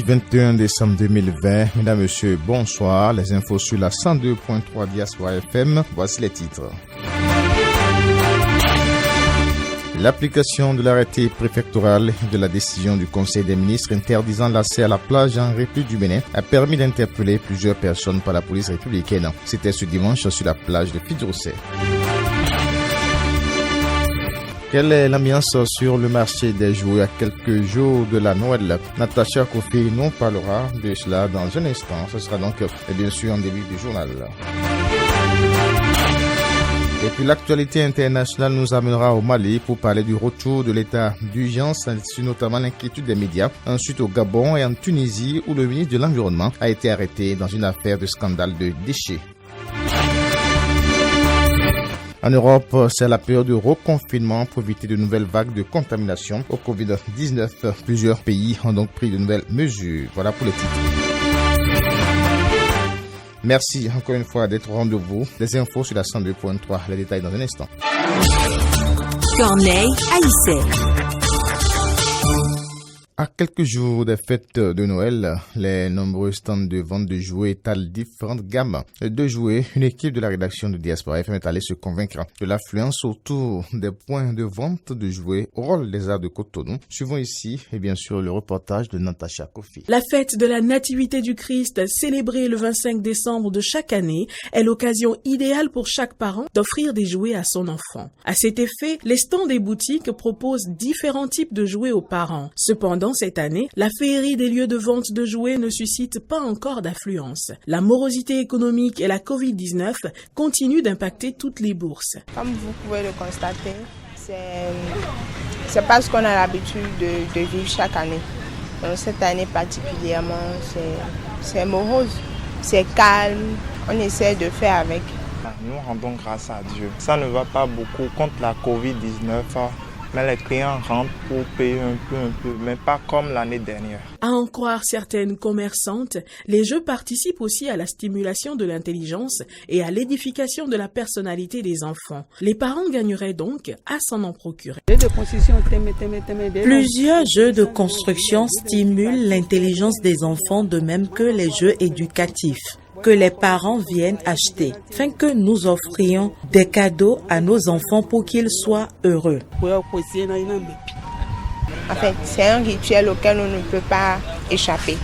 21 décembre 2020. Mesdames, Messieurs, bonsoir. Les infos sur la 102.3 Diaspora FM. Voici les titres. L'application de l'arrêté préfectoral de la décision du Conseil des ministres interdisant l'accès à la plage en République du Bénin a permis d'interpeller plusieurs personnes par la police républicaine. C'était ce dimanche sur la plage de Fidjousset. Quelle est l'ambiance sur le marché des jouets à quelques jours de la Noël? Natacha Kofi nous parlera de cela dans un instant. Ce sera donc bien sûr en début du journal. Et puis l'actualité internationale nous amènera au Mali pour parler du retour de l'état d'urgence, ainsi notamment l'inquiétude des médias. Ensuite au Gabon et en Tunisie où le ministre de l'Environnement a été arrêté dans une affaire de scandale de déchets. En Europe, c'est la période de reconfinement pour éviter de nouvelles vagues de contamination au Covid-19. Plusieurs pays ont donc pris de nouvelles mesures. Voilà pour les titres. Merci encore une fois d'être au rendez-vous. Les infos sur la 102.3, les détails dans un instant. Corneille Haïssé. À quelques jours des fêtes de Noël, les nombreux stands de vente de jouets étalent différentes gammes de jouets. Une équipe de la rédaction de Diaspora FM est allée se convaincre de l'affluence autour des points de vente de jouets au rôle des arts de Cotonou. Suivons ici, et bien sûr, le reportage de Natacha Kofi. La fête de la Nativité du Christ, célébrée le 25 décembre de chaque année, est l'occasion idéale pour chaque parent d'offrir des jouets à son enfant. À cet effet, les stands des boutiques proposent différents types de jouets aux parents. Cependant, cette année, la féerie des lieux de vente de jouets ne suscite pas encore d'affluence. La morosité économique et la Covid-19 continuent d'impacter toutes les bourses. Comme vous pouvez le constater, c'est pas ce qu'on a l'habitude de vivre chaque année. Donc, cette année particulièrement, c'est morose, c'est calme, on essaie de faire avec. Nous rendons grâce à Dieu. Ça ne va pas beaucoup contre la Covid-19. Mais les clients rentrent pour payer un peu, mais pas comme l'année dernière. À en croire certaines commerçantes, les jeux participent aussi à la stimulation de l'intelligence et à l'édification de la personnalité des enfants. Les parents gagneraient donc à s'en en procurer. Plusieurs jeux de construction stimulent l'intelligence des enfants de même que les jeux éducatifs que les parents viennent acheter, afin que nous offrions des cadeaux à nos enfants pour qu'ils soient heureux. En fait, c'est un rituel auquel on ne peut pas échapper.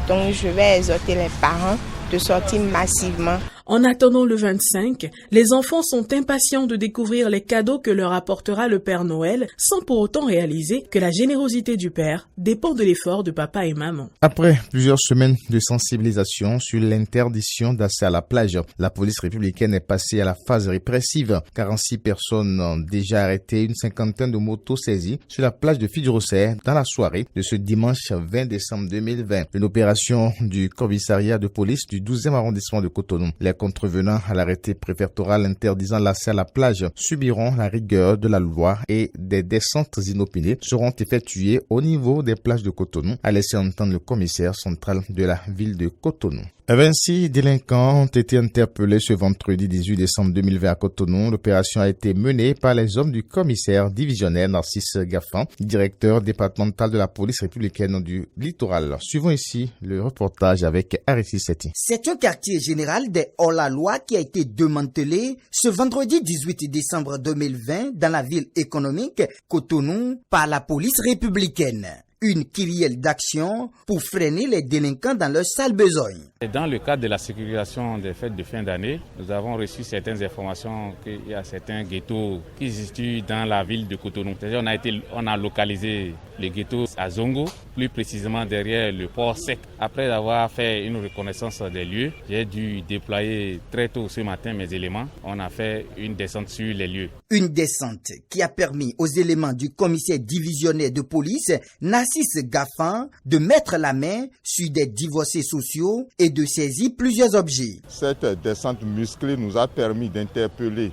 Donc, je vais exhorter les parents de sortir massivement. En attendant le 25, les enfants sont impatients de découvrir les cadeaux que leur apportera le Père Noël, sans pour autant réaliser que la générosité du Père dépend de l'effort de papa et maman. Après plusieurs semaines de sensibilisation sur l'interdiction d'accès à la plage, la police républicaine est passée à la phase répressive. 46 personnes ont déjà arrêté, une cinquantaine de motos saisies sur la plage de Fidjousset dans la soirée de ce dimanche 20 décembre 2020. Une opération du commissariat de police du 12e arrondissement de Cotonou. Les contrevenants à l'arrêté préfectoral interdisant l'accès à la plage subiront la rigueur de la loi et des descentes inopinées seront effectuées au niveau des plages de Cotonou, a laissé entendre le commissaire central de la ville de Cotonou. 26 délinquants ont été interpellés ce vendredi 18 décembre 2020 à Cotonou. L'opération a été menée par les hommes du commissaire divisionnaire Narcisse Gaffan, directeur départemental de la police républicaine du littoral. Suivons ici le reportage avec Arissi Seti. C'est un quartier général des hors-la-loi qui a été démantelé ce vendredi 18 décembre 2020 dans la ville économique Cotonou par la police républicaine. Une kyrielle d'action pour freiner les délinquants dans leur sale besogne. Dans le cadre de la sécurisation des fêtes de fin d'année, nous avons reçu certaines informations qu'il y a certains ghettos qui se situent dans la ville de Cotonou. C'est-à-dire on a localisé les ghettos à Zongo, plus précisément derrière le port sec. Après avoir fait une reconnaissance des lieux, j'ai dû déployer très tôt ce matin mes éléments. On a fait une descente sur les lieux. Une descente qui a permis aux éléments du commissaire divisionnaire de police, Narcisse Gaffan, de mettre la main sur des divorcés sociaux et de saisir plusieurs objets. Cette descente musclée nous a permis d'interpeller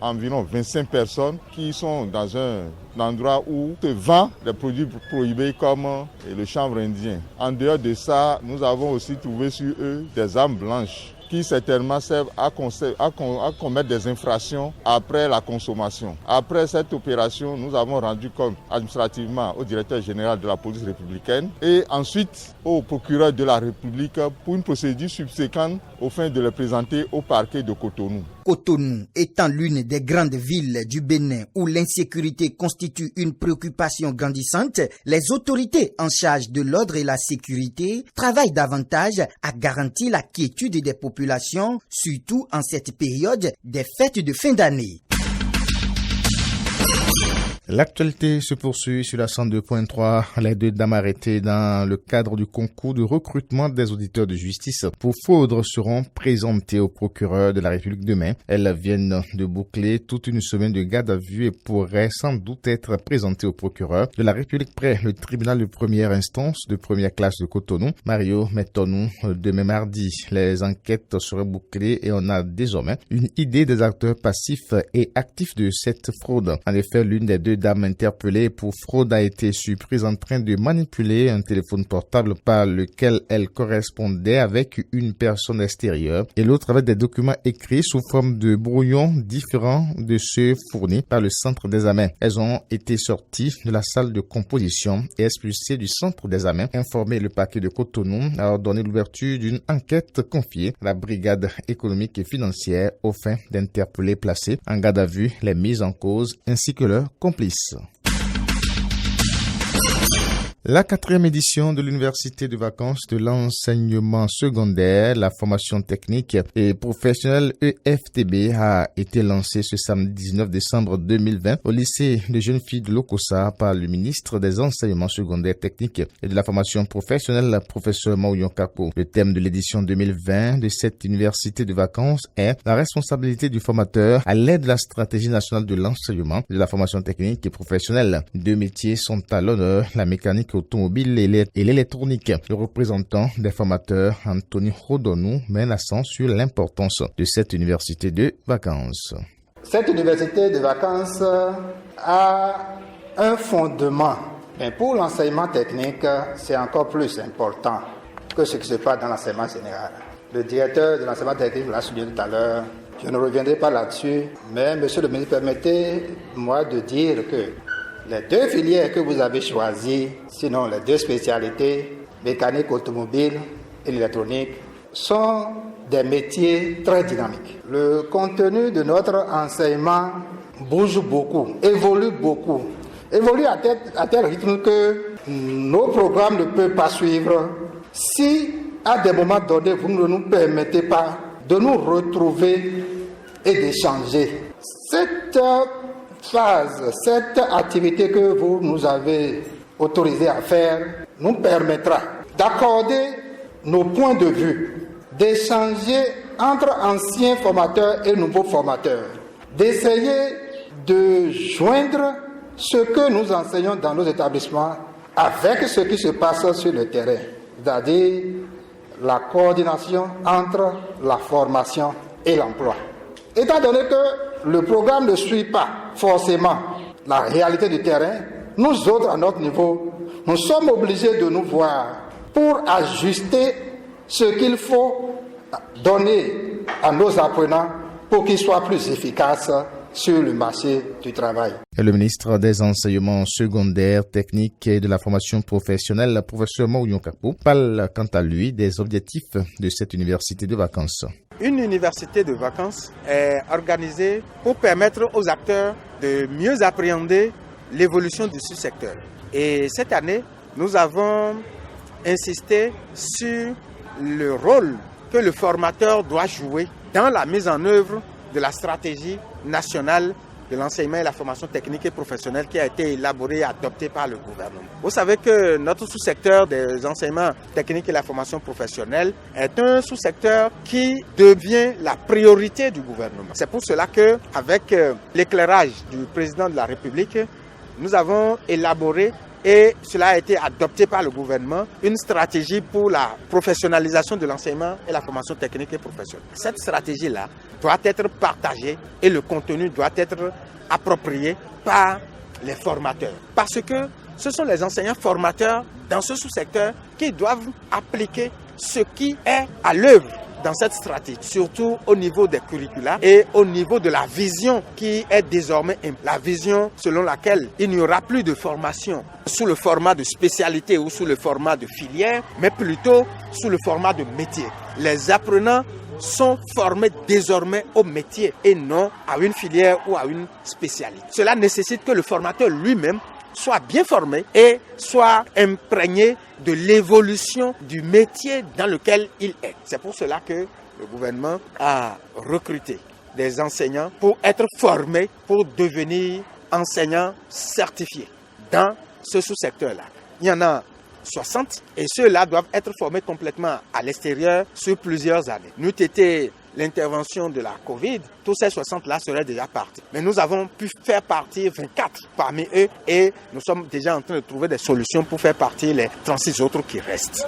environ 25 personnes qui sont dans un endroit où se vend des produits prohibés comme le chanvre indien. En dehors de ça, nous avons aussi trouvé sur eux des armes blanches qui certainement servent à commettre des infractions après la consommation. Après cette opération, nous avons rendu compte administrativement au directeur général de la police républicaine et ensuite au procureur de la République pour une procédure subséquente au fin de le présenter au parquet de Cotonou. Cotonou étant l'une des grandes villes du Bénin où l'insécurité constitue une préoccupation grandissante, les autorités en charge de l'ordre et la sécurité travaillent davantage à garantir la quiétude des populations, surtout en cette période des fêtes de fin d'année. L'actualité se poursuit sur la 102.3. Les 2 dames arrêtées dans le cadre du concours de recrutement des auditeurs de justice pour fraude seront présentées au procureur de la République demain. Elles viennent de boucler toute une semaine de garde à vue et pourraient sans doute être présentées au procureur de la République près le tribunal de première instance de première classe de Cotonou. Mario Metonou, demain mardi. Les enquêtes seraient bouclées et on a désormais une idée des acteurs passifs et actifs de cette fraude. En effet, l'une des 2 dames interpellées pour fraude a été surprise en train de manipuler un téléphone portable par lequel elle correspondait avec une personne extérieure et l'autre avec des documents écrits sous forme de brouillons différents de ceux fournis par le centre d'examen. Elles ont été sorties de la salle de composition et expulsées du centre d'examen. Informé, le parquet de Cotonou a ordonné l'ouverture d'une enquête confiée à la brigade économique et financière aux fins d'interpeller placés en garde à vue les mises en cause ainsi que leurs complices. La 4e édition de l'Université de vacances de l'enseignement secondaire, la formation technique et professionnelle EFTB a été lancée ce samedi 19 décembre 2020 au lycée de jeunes filles de Lokossa par le ministre des enseignements secondaires techniques et de la formation professionnelle, professeur Maouyon Kako. Le thème de l'édition 2020 de cette université de vacances est la responsabilité du formateur à l'aide de la stratégie nationale de l'enseignement et de la formation technique et professionnelle. 2 métiers sont à l'honneur, la mécanique automobile et l'électronique. Le représentant des formateurs, Anthony Rodonou, met l'accent sur l'importance de cette université de vacances. Cette université de vacances a un fondement. Mais pour l'enseignement technique, c'est encore plus important que ce qui se passe dans l'enseignement général. Le directeur de l'enseignement technique l'a souligné tout à l'heure. Je ne reviendrai pas là-dessus, mais monsieur le ministre, permettez-moi de dire que les 2 filières que vous avez choisies, sinon les 2 spécialités, mécanique automobile et l'électronique, sont des métiers très dynamiques. Le contenu de notre enseignement bouge beaucoup, évolue à tel rythme que nos programmes ne peuvent pas suivre si, à des moments donnés, vous ne nous permettez pas de nous retrouver et d'échanger. Cette activité que vous nous avez autorisé à faire nous permettra d'accorder nos points de vue, d'échanger entre anciens formateurs et nouveaux formateurs, d'essayer de joindre ce que nous enseignons dans nos établissements avec ce qui se passe sur le terrain, c'est-à-dire la coordination entre la formation et l'emploi. Étant donné que le programme ne suit pas forcément la réalité du terrain, nous autres, à notre niveau, nous sommes obligés de nous voir pour ajuster ce qu'il faut donner à nos apprenants pour qu'ils soient plus efficaces sur le marché du travail. Et le ministre des enseignements secondaires, techniques et de la formation professionnelle, le professeur Maouyon Kako, parle quant à lui des objectifs de cette université de vacances. Une université de vacances est organisée pour permettre aux acteurs de mieux appréhender l'évolution de ce secteur. Et cette année, nous avons insisté sur le rôle que le formateur doit jouer dans la mise en œuvre de la stratégie nationale de l'enseignement et la formation technique et professionnelle qui a été élaborée et adoptée par le gouvernement. Vous savez que notre sous-secteur des enseignements techniques et la formation professionnelle est un sous-secteur qui devient la priorité du gouvernement. C'est pour cela qu'avec l'éclairage du président de la République, nous avons élaboré et cela a été adopté par le gouvernement, une stratégie pour la professionnalisation de l'enseignement et la formation technique et professionnelle. Cette stratégie-là doit être partagée et le contenu doit être approprié par les formateurs. Parce que ce sont les enseignants formateurs dans ce sous-secteur qui doivent appliquer ce qui est à l'œuvre dans cette stratégie, surtout au niveau des curricula et au niveau de la vision qui est désormais la vision selon laquelle il n'y aura plus de formation sous le format de spécialité ou sous le format de filière, mais plutôt sous le format de métier. Les apprenants sont formés désormais au métier et non à une filière ou à une spécialité. Cela nécessite que le formateur lui-même soit bien formé et soit imprégné de l'évolution du métier dans lequel il est. C'est pour cela que le gouvernement a recruté des enseignants pour être formés, pour devenir enseignants certifiés dans ce sous-secteur-là. Il y en a 60 et ceux-là doivent être formés complètement à l'extérieur sur plusieurs années. N'eût été l'intervention de la Covid, tous ces 60-là seraient déjà partis. Mais nous avons pu faire partir 24 parmi eux et nous sommes déjà en train de trouver des solutions pour faire partir les 36 autres qui restent.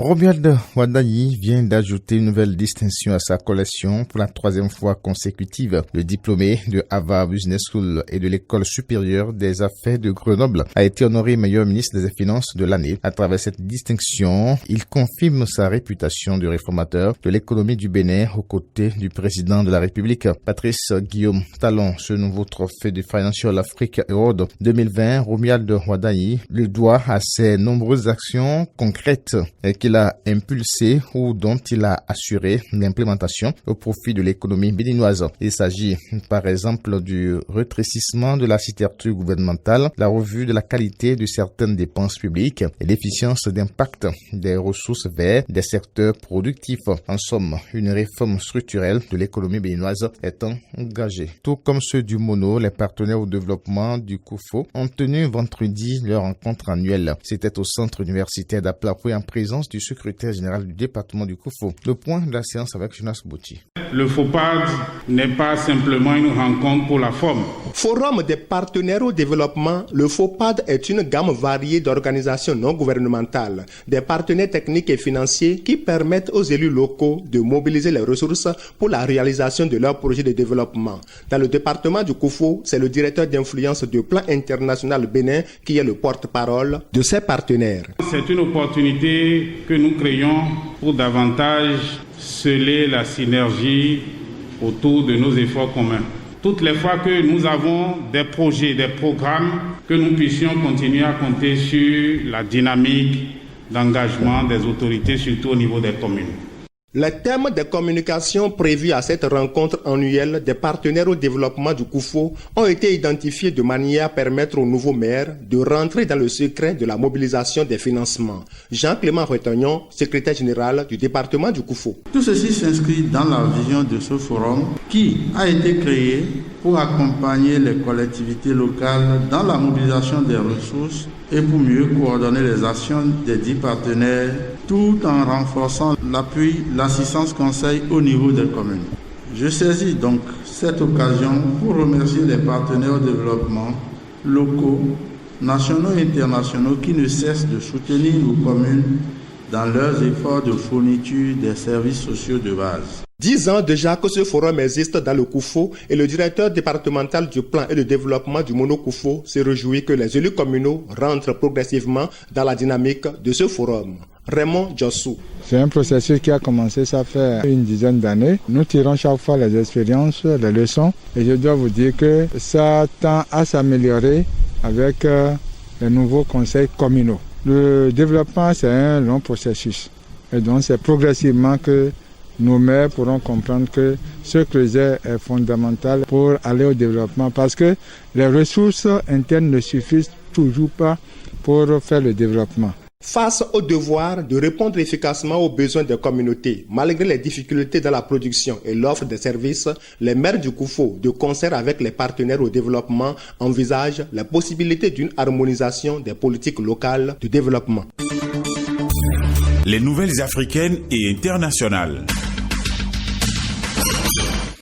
Romuald Wadayi vient d'ajouter une nouvelle distinction à sa collation pour la 3e fois consécutive. Le diplômé de Harvard Business School et de l'École supérieure des affaires de Grenoble a été honoré meilleur ministre des Finances de l'année. À travers cette distinction, il confirme sa réputation de réformateur de l'économie du Bénin aux côtés du président de la République. Patrice Guillaume Talon, ce nouveau trophée du Financial Africa Award 2020, Romuald Wadayi le doit à ses nombreuses actions concrètes qu'il a impulsé ou dont il a assuré l'implémentation au profit de l'économie béninoise. Il s'agit par exemple du rétrécissement de l'architecture gouvernementale, la revue de la qualité de certaines dépenses publiques et l'efficience d'impact des ressources vertes des secteurs productifs. En somme, une réforme structurelle de l'économie béninoise est engagée. Tout comme ceux du MONO, les partenaires au développement du COUFO ont tenu vendredi leur rencontre annuelle. C'était au centre universitaire d'Aplapo en présence du secrétaire général du département du COUFO. Le point de la séance avec Jonas Bouti. Le FOPAD n'est pas simplement une rencontre pour la forme. Forum des partenaires au développement, le FOPAD est une gamme variée d'organisations non gouvernementales, des partenaires techniques et financiers qui permettent aux élus locaux de mobiliser les ressources pour la réalisation de leurs projets de développement. Dans le département du COUFO, c'est le directeur d'influence du Plan International Bénin qui est le porte-parole de ses partenaires. C'est une opportunité que nous créons pour davantage sceller la synergie autour de nos efforts communs. Toutes les fois que nous avons des projets, des programmes, que nous puissions continuer à compter sur la dynamique d'engagement des autorités, surtout au niveau des communes. Les thèmes de communication prévus à cette rencontre annuelle des partenaires au développement du COUFO ont été identifiés de manière à permettre aux nouveaux maires de rentrer dans le secret de la mobilisation des financements. Jean-Clément Retagnon, secrétaire général du département du COUFO. Tout ceci s'inscrit dans la vision de ce forum qui a été créé pour accompagner les collectivités locales dans la mobilisation des ressources et pour mieux coordonner les actions des 10 partenaires tout en renforçant l'appui, l'assistance conseil au niveau des communes. Je saisis donc cette occasion pour remercier les partenaires au développement locaux, nationaux et internationaux qui ne cessent de soutenir nos communes dans leurs efforts de fourniture des services sociaux de base. 10 ans déjà que ce forum existe dans le COUFO et le directeur départemental du plan et de développement du Mono COUFO se réjouit que les élus communaux rentrent progressivement dans la dynamique de ce forum. Raymond Jossou. C'est un processus qui a commencé, ça fait une dizaine d'années. Nous tirons chaque fois les expériences, les leçons et je dois vous dire que ça tend à s'améliorer avec les nouveaux conseils communaux. Le développement, c'est un long processus et donc c'est progressivement que nos maires pourront comprendre que ce creuset est fondamental pour aller au développement parce que les ressources internes ne suffisent toujours pas pour faire le développement. Face au devoir de répondre efficacement aux besoins des communautés, malgré les difficultés dans la production et l'offre de services, les maires du COUFO, de concert avec les partenaires au développement, envisagent la possibilité d'une harmonisation des politiques locales de développement. Les nouvelles africaines et internationales.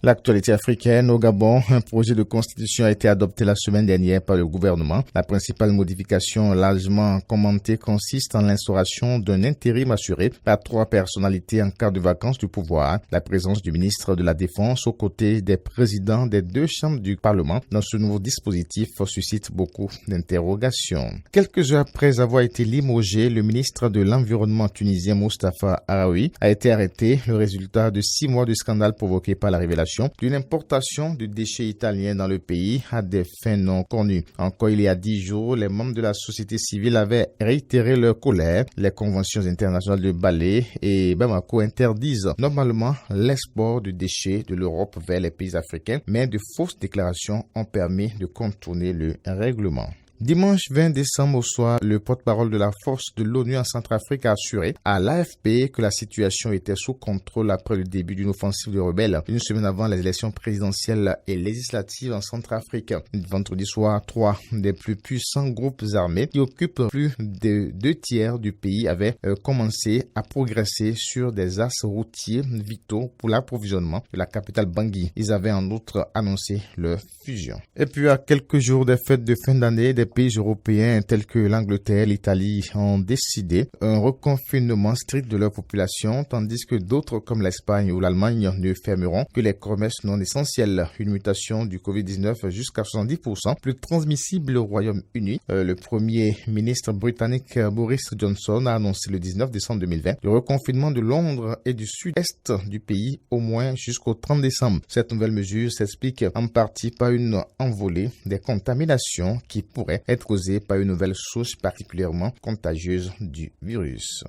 L'actualité africaine au Gabon, un projet de constitution a été adopté la semaine dernière par le gouvernement. La principale modification largement commentée consiste en l'instauration d'un intérim assuré par 3 personnalités en cas de vacance du pouvoir. La présence du ministre de la Défense aux côtés des présidents des 2 chambres du Parlement dans ce nouveau dispositif suscite beaucoup d'interrogations. Quelques heures après avoir été limogé, le ministre de l'Environnement tunisien Moustapha Araoui a été arrêté, le résultat de 6 mois de scandale provoqué par la révélation d'une importation de déchets italiens dans le pays à des fins non connues. Encore il y a 10 jours, les membres de la société civile avaient réitéré leur colère. Les conventions internationales de Bâle et Bamako interdisent normalement l'export de déchets de l'Europe vers les pays africains, mais de fausses déclarations ont permis de contourner le règlement. Dimanche 20 décembre au soir, le porte-parole de la force de l'ONU en Centrafrique a assuré à l'AFP que la situation était sous contrôle après le début d'une offensive de rebelles, une semaine avant les élections présidentielles et législatives en Centrafrique. Vendredi soir, 3 des plus puissants groupes armés qui occupent plus de 2 tiers du pays avaient commencé à progresser sur des axes routiers vitaux pour l'approvisionnement de la capitale Bangui. Ils avaient en outre annoncé leur fusion. Et puis à quelques jours des fêtes de fin d'année, des pays européens tels que l'Angleterre, l'Italie ont décidé un reconfinement strict de leur population, tandis que d'autres comme l'Espagne ou l'Allemagne ne fermeront que les commerces non essentiels. Une mutation du Covid-19 jusqu'à 70% plus transmissible au Royaume-Uni. Le premier ministre britannique Boris Johnson a annoncé le 19 décembre 2020 le reconfinement de Londres et du sud-est du pays au moins jusqu'au 30 décembre. Cette nouvelle mesure s'explique en partie par une envolée des contaminations qui pourrait être causée par une nouvelle source particulièrement contagieuse du virus.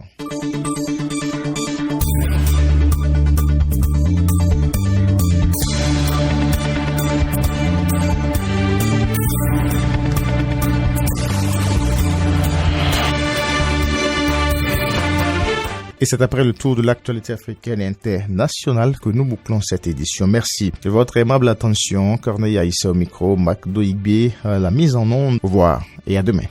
Et c'est après le tour de l'actualité africaine et internationale que nous bouclons cette édition. Merci de votre aimable attention. Corneille Aïssa au micro, Macdo Igbe à la mise en onde. Au revoir et à demain.